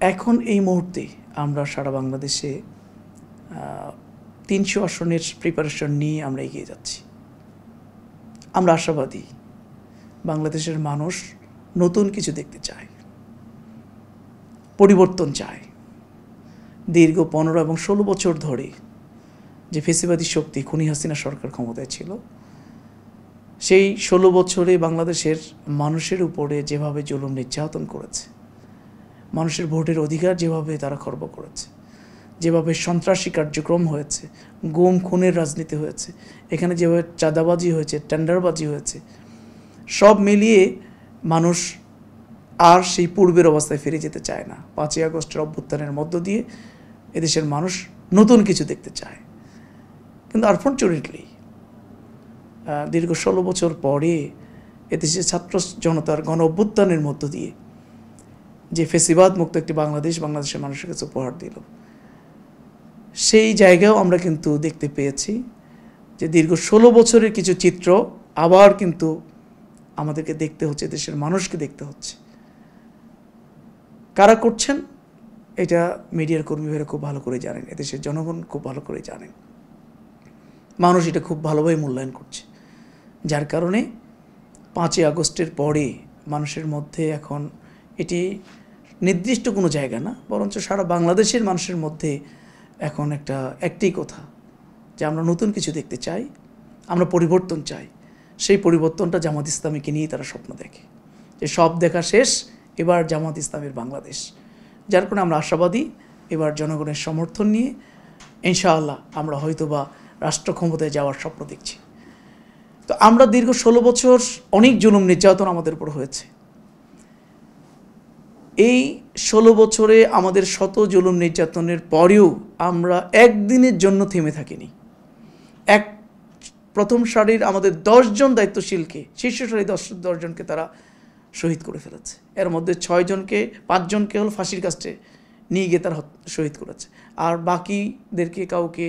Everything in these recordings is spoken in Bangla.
এখন এই মুহূর্তে আমরা সারা বাংলাদেশে 300 আসনের প্রিপারেশন নিয়ে আমরা এগিয়ে যাচ্ছি। আমরা আশাবাদী বাংলাদেশের মানুষ নতুন কিছু দেখতে চায়, পরিবর্তন চায়। দীর্ঘ 15 এবং 16 বছর ধরে যে ফেসিবাদী শক্তি খুনি হাসিনা সরকার ক্ষমতায় ছিল, সেই 16 বছরে বাংলাদেশের মানুষের উপরে যেভাবে জুলুম নির্যাতন করেছে, মানুষের ভোটের অধিকার যেভাবে তারা খর্ব করেছে, যেভাবে সন্ত্রাসী কার্যক্রম হয়েছে, গুম খুনের রাজনীতি হয়েছে, এখানে যেভাবে চাঁদাবাজি হয়েছে, টেন্ডারবাজি হয়েছে, সব মিলিয়ে মানুষ আর সেই পূর্বের অবস্থায় ফিরে যেতে চায় না। 5ই আগস্টের অভ্যুত্থানের মধ্য দিয়ে এদেশের মানুষ নতুন কিছু দেখতে চায়। কিন্তু আনফর্চুনেটলি দীর্ঘ 16 বছর পরে এদেশের ছাত্র জনতার গণ অভ্যুত্থানের মধ্য দিয়ে যে ফেসিবাদ মুক্ত একটি বাংলাদেশের মানুষের কাছে উপহার দিল, সেই জায়গাও আমরা কিন্তু দেখতে পেয়েছি যে দীর্ঘ 16 বছরের কিছু চিত্র আবার কিন্তু আমাদেরকে দেখতে হচ্ছে, দেশের মানুষকে দেখতে হচ্ছে। কারা করছেন এটা মিডিয়ার কর্মীরা খুব ভালো করে জানেন, এদেশের জনগণ খুব ভালো করে জানেন, মানুষ এটা খুব ভালোভাবে মূল্যায়ন করছে। যার কারণে 5ই আগস্টের পরে মানুষের মধ্যে এখন এটি নির্দিষ্ট কোনো জায়গা না, বরঞ্চ সারা বাংলাদেশের মানুষের মধ্যে এখন একটাই কথা যে আমরা নতুন কিছু দেখতে চাই, আমরা পরিবর্তন চাই। সেই পরিবর্তনটা জামাত ইসলামীকে নিয়েই তারা স্বপ্ন দেখে যে সব দেখা শেষ, এবার জামাত ইসলামের বাংলাদেশ। যার কারণে আমরা আশাবাদী এবার জনগণের সমর্থন নিয়ে ইনশাআল্লাহ আমরা হয়তোবা রাষ্ট্র ক্ষমতায় যাওয়ার স্বপ্ন দেখছি। তো আমরা দীর্ঘ 16 বছর অনেক জুলুম নির্যাতন আমাদের উপর হয়েছে। এই 16 বছরে আমাদের শত জুলুম নির্যাতনের পরেও আমরা একদিনের জন্য থেমে থাকিনি। প্রথম সারির আমাদের 10 জন দায়িত্বশীলকে, শীর্ষ সারির 10 জনকে তারা শহীদ করে ফেলেছে। এর মধ্যে 5 জনকে হল ফাঁসির কাস্টে নিয়ে গিয়ে তারা শহীদ করেছে, আর বাকিদেরকে কাউকে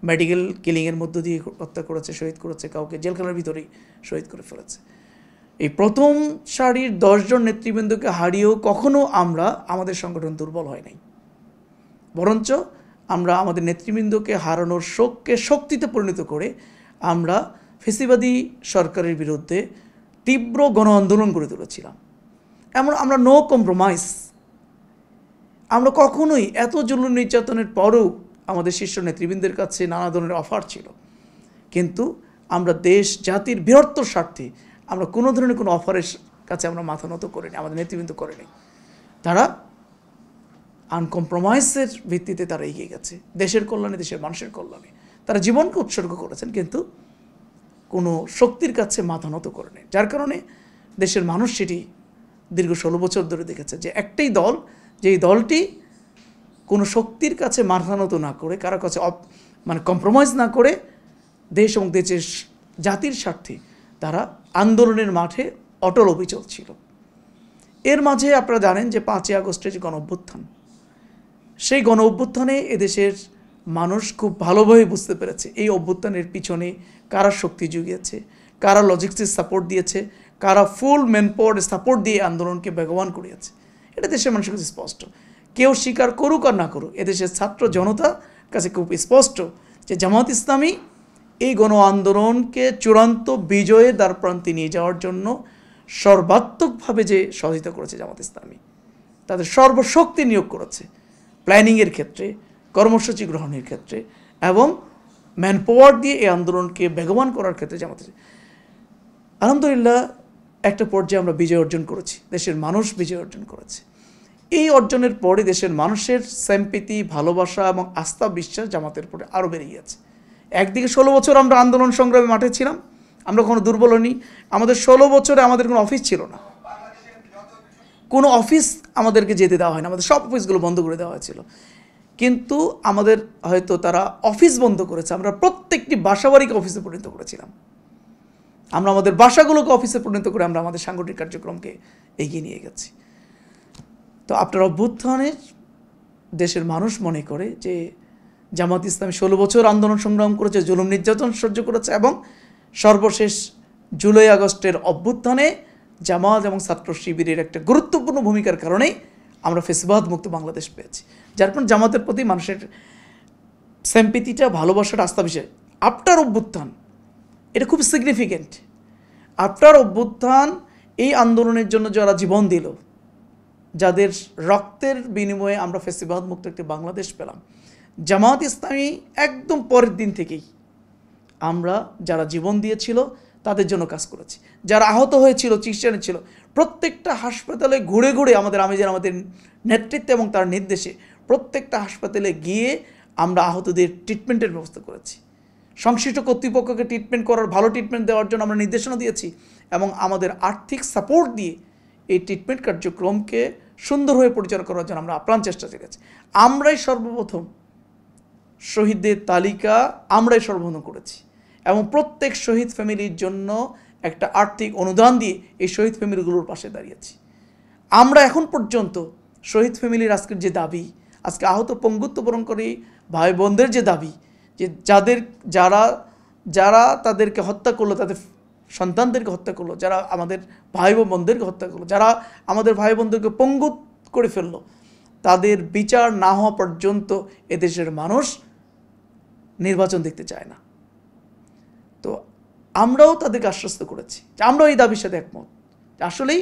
মেডিকেল কিলিংয়ের মধ্য দিয়ে হত্যা করেছে, শহীদ করেছে, কাউকে জেলখানার ভিতরেই শহীদ করে ফেলেছে। এই প্রথম সারির 10 জন নেতৃবৃন্দকে হারিয়েও কখনো আমরা আমাদের সংগঠন দুর্বল হয় নাই, বরঞ্চ আমরা আমাদের নেতৃবৃন্দকে হারানোর শোককে শক্তিতে পরিণত করে আমরা ফেসিবাদী সরকারের বিরুদ্ধে তীব্র গণ আন্দোলন গড়ে তুলেছিলাম। এমন আমরা নো কম্প্রোমাইজ, আমরা কখনোই এত জুলুম নির্যাতনের পরেও আমাদের শীর্ষ নেতৃবৃন্দের কাছে নানা ধরনের অফার ছিল, কিন্তু আমরা দেশ জাতির বৃহত্তর স্বার্থে আমরা কোনো ধরনের কোনো অফারের কাছে আমরা মাথা নত করিনি, আমাদের নেতৃবৃন্দ করেনি। তারা আনকম্প্রোমাইজের ভিত্তিতে তারা এগিয়ে গেছে দেশের কল্যাণে, দেশের মানুষের কল্যাণে। তারা জীবনকে উৎসর্গ করেছেন, কিন্তু কোনো শক্তির কাছে মাথা নত করেনি। যার কারণে দেশের মানুষ সেটি দীর্ঘ 16 বছর ধরে দেখেছে যে একটাই দল, যেই দলটি কোনো শক্তির কাছে মাথা নত না করে, কারো কাছে কম্প্রোমাইজ না করে দেশ এবং দেশের জাতির স্বার্থে তারা আন্দোলনের মাঠে অটল অবিচল ছিল। এর মাঝে আপনারা জানেন যে 5ই আগস্টের যে গণ অভ্যুত্থান, সেই গণ অভ্যুত্থানে এদেশের মানুষ খুব ভালোভাবে বুঝতে পেরেছে এই অভ্যুত্থানের পিছনে কারা শক্তি জুগিয়েছে, কারা লজিস্টিক সাপোর্ট দিয়েছে, কারা ফুল ম্যানপাওয়ার সাপোর্ট দিয়ে আন্দোলনকে বেগবান করিয়েছে। এটা দেশের মানুষের কাছে স্পষ্ট, কেউ স্বীকার করুক আর না করুক, এদেশের ছাত্র জনতার কাছে খুব স্পষ্ট যে জামাত ইসলামী এই গণ আন্দোলনকে চূড়ান্ত বিজয়ের দ্বারপ্রান্তে নিয়ে যাওয়ার জন্য সর্বাত্মকভাবে যে সহযোগিতা করেছে জামাত ইসলামী, তাদের সর্বশক্তি নিয়োগ করেছে প্ল্যানিংয়ের ক্ষেত্রে, কর্মসূচি গ্রহণের ক্ষেত্রে এবং ম্যানপাওয়ার দিয়ে এই আন্দোলনকে বেগবান করার ক্ষেত্রে জামাত। আলহামদুলিল্লাহ একটা পর্যায়ে আমরা বিজয় অর্জন করেছি, দেশের মানুষ বিজয় অর্জন করেছে। এই অর্জনের পরে দেশের মানুষের সিম্প্যাথি, ভালোবাসা এবং আস্থা বিশ্বাস জামাতের উপরে আরও বেড়ে গিয়েছে। একদিকে 16 বছর আমরা আন্দোলন সংগ্রামে মাঠে ছিলাম, আমরা কোনো দুর্বল হইনি। আমাদের 16 বছরে আমাদের কোনো অফিস ছিল না, কোনো অফিস আমাদেরকে যেতে দেওয়া হয় না, আমাদের সব অফিসগুলো বন্ধ করে দেওয়া হয়েছিল। কিন্তু আমাদের হয়তো তারা অফিস বন্ধ করেছে, আমরা প্রত্যেকটি বাসাবাড়িকে অফিসে পরিণত করেছিলাম। আমরা আমাদের বাসাগুলোকে অফিসে পরিণত করে আমরা আমাদের সাংগঠনিক কার্যক্রমকে এগিয়ে নিয়ে গেছি। তো আপনার অভ্যুত্থানের দেশের মানুষ মনে করে যে জামাত ইসলামী 16 বছর আন্দোলন সংগ্রাম করেছে, জুলুম নির্যাতন সহ্য করেছে এবং সর্বশেষ জুলাই আগস্টের অভ্যুত্থানে জামাত এবং ছাত্র শিবিরের একটা গুরুত্বপূর্ণ ভূমিকার কারণেই আমরা ফেসিবাদ মুক্ত বাংলাদেশ পেয়েছি। যার কারণে জামাতের প্রতি মানুষের সিম্প্যাথিটা, ভালোবাসাটা, আস্থা বিষয় আফটার অভ্যুত্থান এটা খুব সিগনিফিকেন্ট। আফটার অভ্যুত্থান এই আন্দোলনের জন্য যারা জীবন দিল, যাদের রক্তের বিনিময়ে আমরা ফেসিবাদ মুক্ত একটি বাংলাদেশ পেলাম, জামাত ইসলামী একদম পরের দিন থেকেই আমরা যারা জীবন দিয়েছিল তাদের জন্য কাজ করেছি। যারা আহত হয়েছিল, চিকিৎসা ছিল, প্রত্যেকটা হাসপাতালে ঘুরে ঘুরে আমাদের নেতৃত্বে এবং তার নির্দেশে প্রত্যেকটা হাসপাতালে গিয়ে আমরা আহতদের ট্রিটমেন্টের ব্যবস্থা করেছি। সংশ্লিষ্ট কর্তৃপক্ষকে ট্রিটমেন্ট করার, ভালো ট্রিটমেন্ট দেওয়ার জন্য আমরা নির্দেশনা দিয়েছি এবং আমাদের আর্থিক সাপোর্ট দিয়ে এই ট্রিটমেন্ট কার্যক্রমকে সুন্দরভাবে পরিচালনা করার জন্য আমরা আপ্রাণ চেষ্টা করেছি। আমরাই সর্বপ্রথম শহীদদের তালিকা আমরাই সর্বপ্রথম করেছি এবং প্রত্যেক শহীদ ফ্যামিলির জন্য একটা আর্থিক অনুদান দিয়ে এই শহীদ ফ্যামিলিগুলোর পাশে দাঁড়িয়েছি। আমরা এখন পর্যন্ত শহীদ ফ্যামিলির আজকের যে দাবি, আজকে আহত পঙ্গুত্ববরণকারী ভাই বোনদের যে দাবি, যে যারা তাদেরকে হত্যা করলো, তাদের সন্তানদেরকে হত্যা করলো, যারা আমাদের ভাই বোনদেরকে হত্যা করলো, যারা আমাদের ভাই বোনদেরকে পঙ্গু করে ফেললো, তাদের বিচার না হওয়া পর্যন্ত এদেশের মানুষ নির্বাচন দেখতে চায় না। তো আমরাও তাদেরকে আশ্বস্ত করেছি যে আমরাও এই দাবির সাথে একমত। আসলেই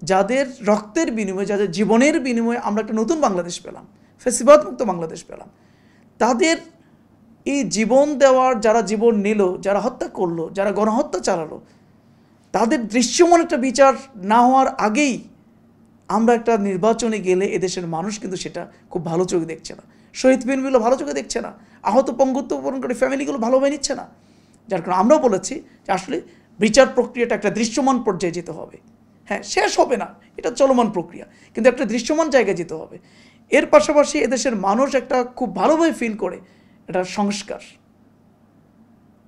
যাদের রক্তের বিনিময়ে, যাদের জীবনের বিনিময়ে আমরা একটা নতুন বাংলাদেশ পেলাম, ফেসিবাদ মুক্ত বাংলাদেশ পেলাম, তাদের এই জীবন দেওয়ার, যারা জীবন নিল, যারা হত্যা করলো, যারা গণহত্যা চালালো, তাদের দৃশ্যমান একটা বিচার না হওয়ার আগেই আমরা একটা নির্বাচনে গেলে এদেশের মানুষ কিন্তু সেটা খুব ভালো চোখে দেখছে না। শহীদ ফ্যামিলিগুলো ভালো চোখে দেখছে না, আহত পঙ্গুত্ববরণকারী ফ্যামিলিগুলো ভালোভাবে নিচ্ছে না। যার কারণে আমরাও বলেছি যে আসলে বিচার প্রক্রিয়াটা একটা দৃশ্যমান পর্যায়ে যেতে হবে। হ্যাঁ, শেষ হবে না, এটা চলমান প্রক্রিয়া, কিন্তু একটা দৃশ্যমান জায়গায় যেতে হবে। এর পাশাপাশি এদেশের মানুষ একটা খুব ভালোভাবে ফিল করে এটা সংস্কার।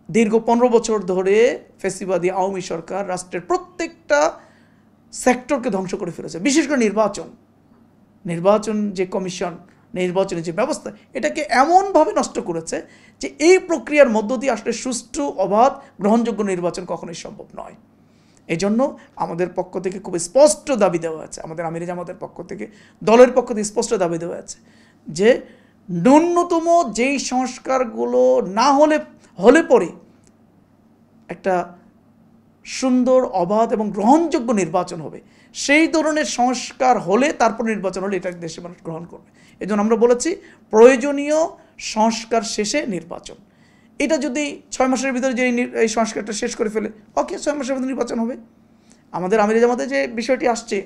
দীর্ঘ 15 বছর ধরে ফ্যাসিবাদী আওয়ামী সরকার রাষ্ট্রের প্রত্যেকটা সেক্টরকে ধ্বংস করে ফেলেছে, বিশেষ করে নির্বাচন যে কমিশন, নির্বাচনের যে ব্যবস্থা, এটাকে এমনভাবে নষ্ট করেছে যে এই প্রক্রিয়ার মধ্য দিয়ে আসলে সুষ্ঠু, অবাধ, গ্রহণযোগ্য নির্বাচন কখনোই সম্ভব নয়। এই জন্য আমাদের পক্ষ থেকে খুব স্পষ্ট দাবি দেওয়া আছে, আমাদের আমিরে জামাতের পক্ষ থেকে, দলের পক্ষ থেকে স্পষ্ট দাবি দেওয়া আছে যে ন্যূনতম যেই সংস্কারগুলো না হলে পরে একটা সুন্দর, অবাধ এবং গ্রহণযোগ্য নির্বাচন হবে, সেই ধরনের সংস্কার হলে তারপর নির্বাচন হলে এটা দেশের মানুষ গ্রহণ করবে। এই জন্য আমরা বলেছি প্রয়োজনীয় সংস্কার শেষে নির্বাচন। এটা যদি 6 মাসের ভিতরে যে এই সংস্কারটা শেষ করে ফেলে, ওকে, 6 মাসের ভিতরে নির্বাচন হবে। আমাদের আমিরে জামাতে যে বিষয়টি আসছে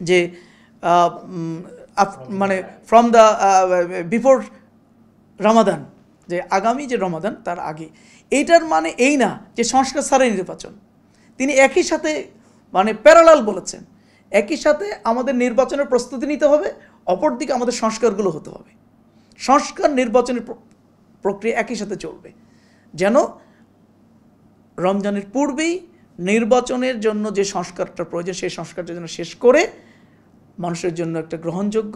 যে মানে ফ্রম দ্য বিফোর রামাদান, যে আগামী যে রমাদান তার আগে, এইটার মানে এই না যে সংস্কার ছাড়াই নির্বাচন। তিনি একই সাথে মানে প্যারালাল বলেছেন, একই সাথে আমাদের নির্বাচনের প্রস্তুতি নিতে হবে, অপরদিকে আমাদের সংস্কারগুলো হতে হবে। সংস্কার, নির্বাচনের প্রক্রিয়া একই সাথে চলবে, যেন রমজানের পূর্বেই নির্বাচনের জন্য যে সংস্কারটা প্রয়োজন সেই সংস্কারটা যেন শেষ করে মানুষের জন্য একটা গ্রহণযোগ্য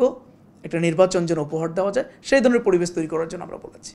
একটা নির্বাচন যেন উপহার দেওয়া যায়, সেই ধরনের পরিবেশ তৈরি করার জন্য আমরা বলেছি।